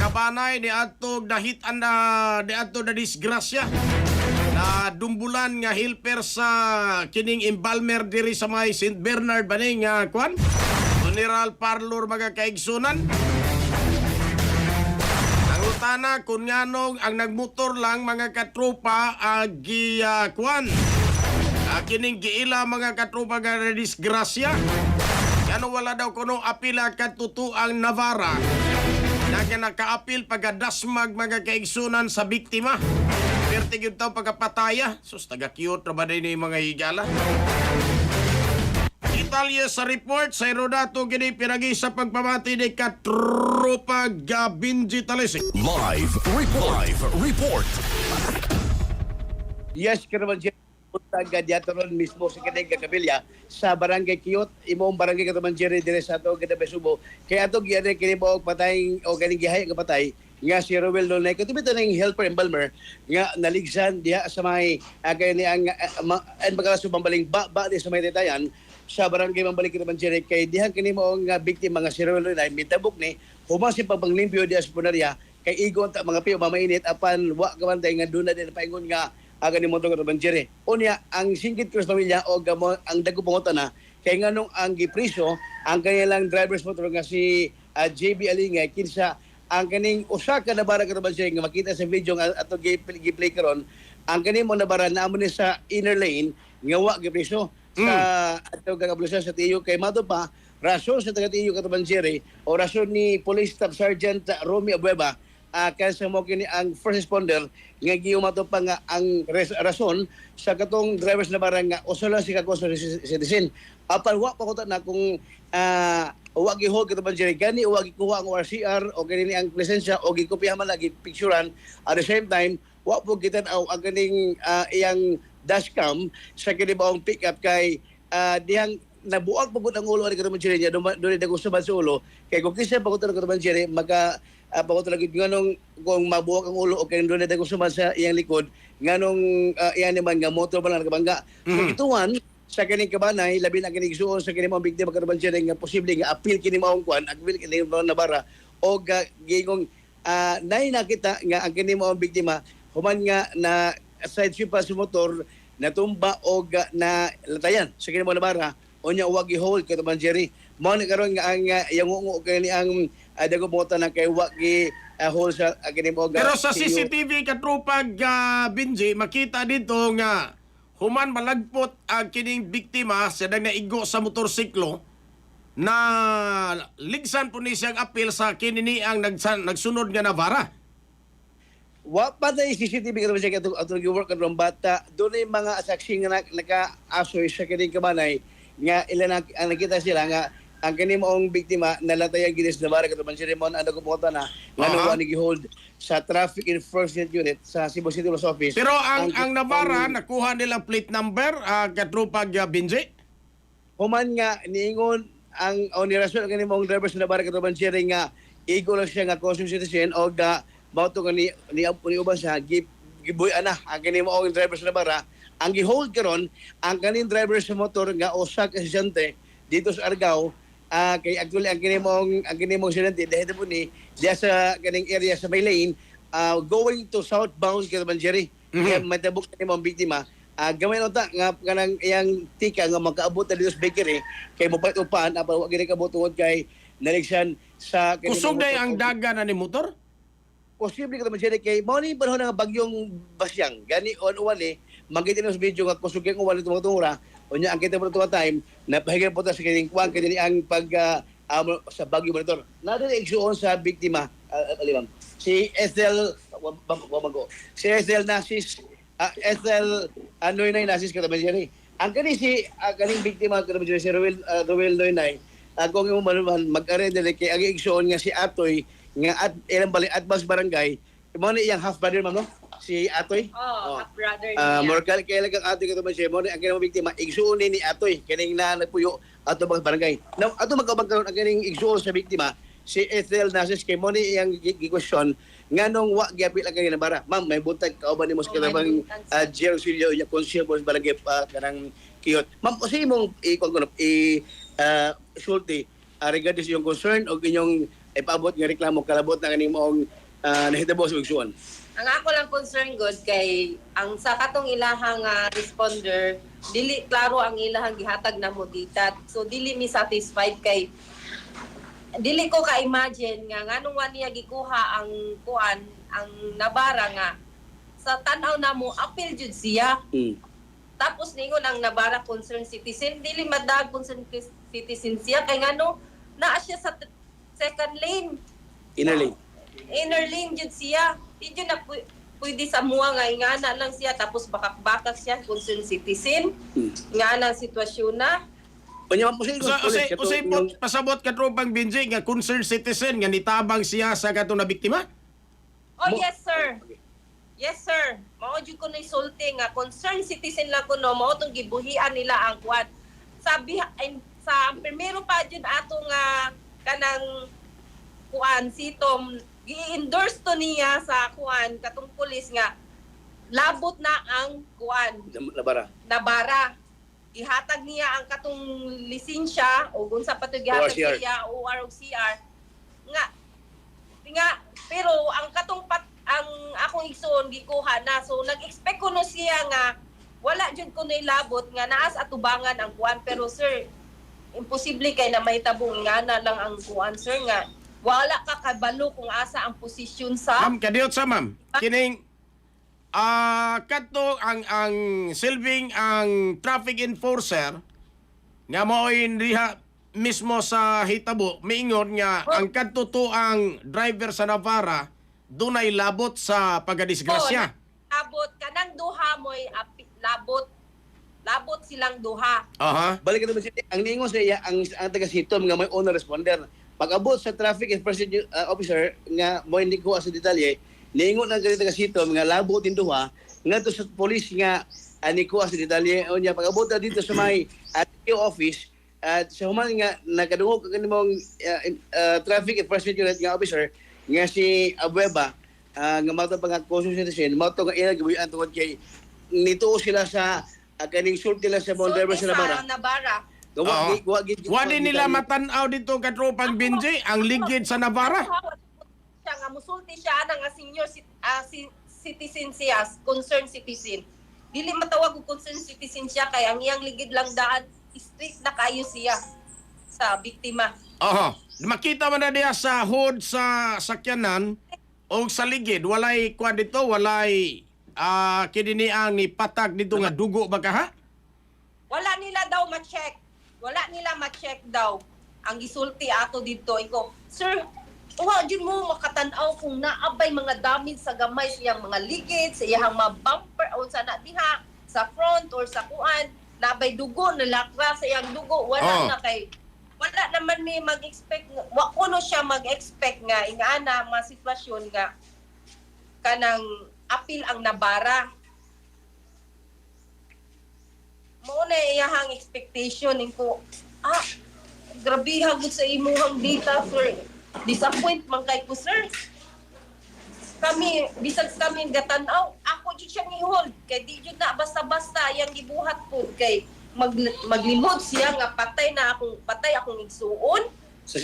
kabanay ni atog nahitan na ni atog na disgrasya na dumbulan nga helper sa kining embalmer diri sa may St. Bernard baning kwan funeral parlor mga kaigsunan. Ang utana kun nganong ang nagmotor lang mga katropa agi kwan kining giila mga katropa nga disgrasya. Ano wala daw kuno apila katutu ang Navarra na naka-apil pagkadasmag mga kaigsunan sa biktima. Perte yun tayo pagkapataya. Sus, taga-cute na ba din yung mga higala? Italya sa report, sa Herodato gini pinagi sa pagpamati ni Katropa Gabinji Talisi. Live report. Yes, karaman siya. Punta gadiato ron mismo sa kanang Kabilya sa Barangay Kiyot, imong Barangay Kataman Jerry dire sa ato Gadabe Subo. Kaya ato giyari kini mo patay o ganing gihay nga patay nga si Rowel Lonay katubito ning helper embalmer nga naligsan diha sa may kani ang bagala bambaling ba di sa may detayan sa Barangay Mambalik Kataman Jerry kay diha kini mo nga biktima nga si Rowel Lonay mitabok ni humasi paglimpyo diha sa punarya kay igon ta mga piyo mamainit apan wa kamantay nga duna din paingon nga aga ni Montong Kataman Jerry. Unya, ang Singkit Cruz pamilya o ang dago pangutan na kay nganong ang gipriso ang kanilang driver's motor nga si JB Alingay kinsa ang kaning usa ka nabara Kataman Jerry nga makita sa video nga ato gi-play karon ang kaning mo nabara na amo ni sa inner lane nga wa gipriso sa ato gagablusan sa tiyo kay mato pa rason sa taga tiyo Kataman Jerry o rason ni Police Staff Sergeant Romy Abueva kansa mo kini ang first responder nga giumato pa nga ang rason sa katong drivers na barang nga usulan si kakoso citizen apan wa pa ko na kung wa gihol Kataman Jerry gani wa gikuha ang RCR o gani ang lisensya o gikopyahan man lagi picturean at the same time wa po kita ang ganing iyang dashcam sa kini baong pick up kay dihang nabuak pagod ang ulo ni Kataman Jerry niya doon dago sa ulo kay kung kisa pagod ang Kataman Jerry maka pagod lagi nganong kung mabuak ang ulo o kay doon dago sa iyang likod nganong iyan naman nga motor ba lang nakabangga so ituan sa kining kabanay labi na kining suon sa kining mga biktima Kataman Jerry nga posible nga appeal kini maong kwan appeal kini Navarra o gigong nay nakita nga ang kini maong biktima human nga na side sweep pa sa motor natumba o na latayan sa kini maong Navarra unya wag i-hold Kataman Jerry mo ni karon nga ang yangungo kani ang dago mo na kay wag hold sa kini mo pero sa CCTV katropa Binji makita dito nga human malagpot ang kining biktima sa naigo sa motorsiklo na ligsan po ni siyang apil sa kinini ang nagsunod nga Navarra. Wa pa na CCTV karon siya atong work karon bata dunay mga saksi nga naka-asoy sa kining kabanay nga ilan ang nakita sila nga ang kini moong biktima nalatayang ginis Navarra Kataman Jerry mon ano ko pumunta na ngano wa hold sa traffic enforcement unit sa Cebu City Police Office. Pero ang Navarra nakuha nilang plate number katropa Binji. Human nga niingon ang onirason kani moong driver sa Navarra Kataman Jerry nga igo lang siya nga conscious citizen o ga mauto ni uban sa giboy ana ang kani moong driver sa Navarra ang gi-hold karon ang kaning driver sa motor nga usa ka estudyante dito sa Argao kay actually ang kini mong estudyante dahil po ni diya sa kaning area sa may lane going to southbound Kataman Jerry kaya matabok ni mong biktima gamay nota nga kanang iyang tika nga makaabot dito sa bakery kay mo upahan apa wa gid kabot tungod kay naligsan sa kusog day ang daga na ni motor. Posible Kataman Jerry kay mao ni panahon nga bagyong Basyang gani on uwali magkita sa video nga kusog kay uwali tumutungura unya ang kita mo tuwa time napahigan po ta sa kining kuan kay ang pag sa bagyo monitor nada igsuon sa biktima alimam si Ethel si Ethel Nasis Ethel Noynay Nasis Kataman Jerry ang kani si kaning biktima Kataman Jerry si Rowel Noynay kung yung mag-arrange kay ang igsuon nga si Atoy nga at ilang balik at bas barangay mo ni iyang half brother ma'am no si Atoy half brother niya morkal kay lagang Atoy Kataman Jerry mo ni ang kinang biktima igsuon ni Atoy kining na nagpuyo ato bang barangay now ato magkabang karon ang kining igsuon sa biktima si Ethel Nasis kay mo ni iyang gi-question nganong wa gyapil ang kanina bara ma'am may buntag kauban nimo sa kanang Jerry Silio ya consiel sa barangay kanang Kiyot ma'am kasi imong sulti regarding sa iyong concern o inyong ipaabot nga reklamo kalabot na kanimo nahitabo sa igsuon. Ang ako lang concern good kay ang sa katong ilahang responder dili klaro ang ilahang gihatag na mo ditat. So dili mi satisfied kay dili ko ka-imagine nga nganong wa niya gikuha ang kuan ang nabara nga sa tan-aw na mo appeal jud siya. Tapos ningon ang nabara concerned citizen dili madag concerned citizen siya kay ngano naa siya sa second lane. Inner lane jud siya. Di jud na pwede sa mua nga ingana lang siya tapos bakak-bakak siya concerned citizen. Nga ang sitwasyon na. Unya mo siya Usay po pasabot ka tropang Benji nga concerned citizen nga nitabang siya sa katong na biktima? Oh yes sir. Yes sir. Mao jud ko na isulti nga concerned citizen lang ko no mao tong gibuhian nila ang kuan. Sabi sa primero pa jud ato nga kanang kuan sitom gi-endorse to niya sa kuan katong pulis nga labot na ang kuan nabara ihatag niya ang katong lisensya o unsa pa to gihatag niya OR ug CR nga pero ang katong ang akong igsoon gikuha na so nag-expect ko no siya nga wala jud ko nay labot nga naas atubangan ang kuan pero sir imposible kay na mahitabong nga na lang ang kuan sir nga wala ka kabalo kung asa ang posisyon sa Ma'am, kadiyot sa ma'am. Kining kadto ang silbing ang traffic enforcer nga mao'y diha mismo sa hitabo miingon nga ang kadto to ang driver sa Navarra dunay labot sa pagkadisgrasya. Labot kanang duha mo'y labot silang duha. Aha. Balik naman siya ang ningon sa iya ang taga Sitom nga may owner responder. Pag-abot sa traffic enforcement officer nga mo hindi ko sa detalye, niingon ang taga Sitom nga labot din duha ngadto sa police nga ani ko sa detalye unya pag-abot na dito sa may office at sa human nga nakadungog kani mong traffic enforcement unit nga officer nga si Abueva nga mato pang constitution mato nga ila gibuyan tungod kay nito sila sa kaning sulti lang sa mga driver sa Navarra. Wa din nila matan-aw dito ka tropang Benji ang ligid sa Navarra. Siya nga musulti siya nga senior citizen siya, concerned citizen. Dili matawag og concerned citizen siya kay ang iyang ligid lang daan strict na kayo siya sa biktima. Aha. Makita man na diya sa hood sa sakyanan o sa ligid walay kuan dito walay kini ang ni patag dito nga dugo ba ka ha? Wala nila daw ma-check. Wala nila ma-check daw. Ang gisulti ato dito iko. Sir, wa jud mo makatan-aw kung naabay mga damage sa gamay sa iyang mga ligid, sa iyang mga bumper o sa na diha sa front or sa kuan, naabay dugo, nalakra sa iyang dugo. Wala na kay wala naman may mag-expect wa kuno siya mag-expect nga ingana mga sitwasyon nga kanang apil ang nabara. Mao na iyahang expectation ko grabe hagod sa imuhang data sir. Disappoint man kay ko sir. Kami bisag kami gatan-aw ako jud siya ni-hold kay di jud na basta-basta yang gibuhat po kay maglimod siya nga patay akong igsuon. Sa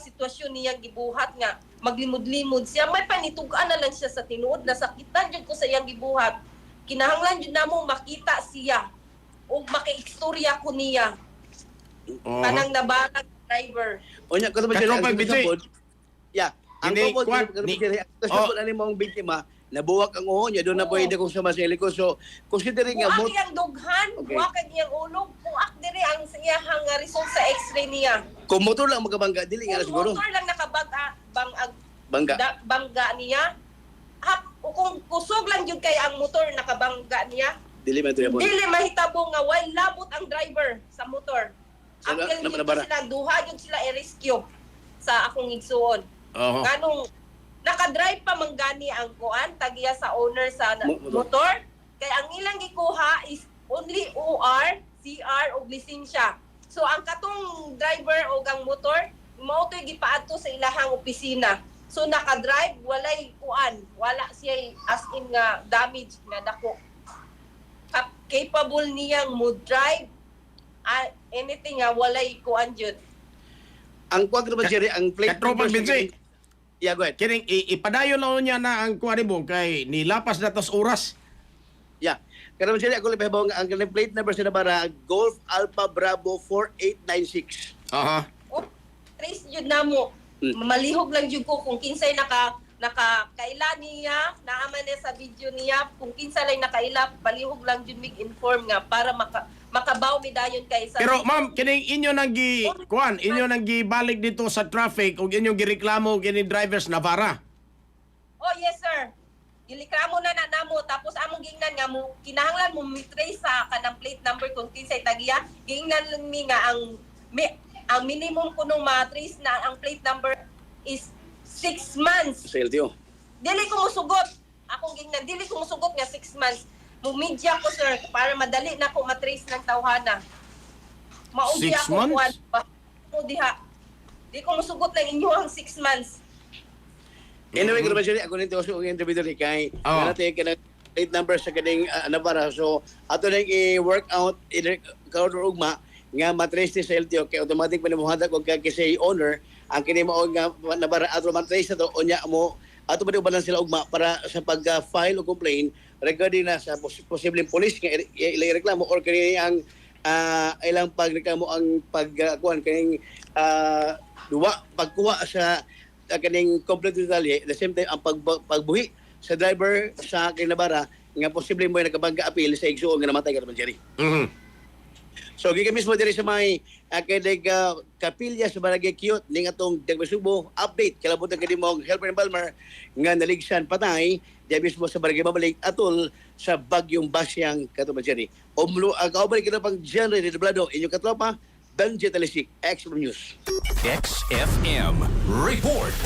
sitwasyon niya gibuhat nga maglimod-limod siya may panitugan na lang siya sa tinuod na sakitan jud ko sa iyang gibuhat. Kinahanglan jud namo makita siya o maki-istorya ko niya. Kanang nabarang driver. Onya ko naman siya ang sabod. Yeah, ang sabod ani mong biktima nabuwak ang uho niya doon na pwede kong sumasili ko. So, considering nga buwak iyang dughan, buwak iyang ulog, buwak diri ang iyahang result sa x-ray niya. Kung motor lang magabangga, dili nga siguro. Kung motor lang bangga niya, kung kusog lang yun kay ang motor nakabangga niya, dili mahitabo nga why labot ang driver sa motor. So, Actually, sila duha yung sila i-rescue sa akong igsuon. Ganong nakadrive pa manggani ang kuan tagiya sa owner sa motor kay ang ilang gikuha is only OR, CR ug lisensya. So ang katong driver o ang motor mao toy gipaadto sa ilahang opisina. So nakadrive walay kuan, wala siya as in nga damage nga dako. Capable niyang mo drive anything nga walay kuan jud. Ang kuan naman Jerry, ang plate number Yeah, go ahead. Kining ipadayon na niya na ang kuha mo kay nilapas na tos oras. Yeah. Karon sila ako libabaw ang plate number sa Nabara, Golf Alpha Bravo 4896. Aha. Oh, trace yun na mo. Malihog lang yun ko kung kinsay nakaila niya, naaman niya sa video niya, kung kinsa lang nakaila, palihog lang yun mig-inform nga para makabaw mi dayon kay sa... Pero ma'am, kining inyo nang inyo nang gibalik dito sa traffic ug inyo gireklamo kini drivers Navara. Oh, yes sir. Gilikramo na namo tapos among gingnan nga mo kinahanglan mo mi-trace sa kanang plate number kung kinsay tagiya. Gingnan lang mi nga ang minimum kunong ma-trace na ang plate number is 6 months. Sa LTO. Dili ko musugot. Akong gingnan, dili ko musugot nga 6 months. Mumidya ko sir para madali na ko matrace ng tawhana. Maudi 6 ako months? diha. Di ko musugot ng inyong 6 months. Anyway, kung naman ako nito sa interview ni kay Oo. natin ka plate number sa kaning Nabara. So, ato na i-work out karon ugma nga matrace ni sa LTO kay automatic pa nimuhatag og kay owner ang kini mao nga Nabara ato matrace na to unya mo ato ba ubalan sila ugma para sa pag-file o complaint regarding na sa posibleng police nga ireklamo or kini ang ilang pagreklamo ang pagkuan kaning pagkuha sa kaning complete detalye the same time ang pagbuhi sa driver sa Kinabara nga posible mo nakabangga appeal sa igsuon nga namatay ka naman Jerry. Mhm. So giga mismo diri sa may kadig kapilya sa Barangay Cute ning atong Dagbesubo update kalabot ang kini mo Helper Balmer nga naligsan patay di mismo sa Barangay Mabalik atol sa bagyong Basyang katuban Jerry. Umlo kaubalik kita pang genre ni Doblado inyong katropa Benji Talisik, XM News. XFM Report.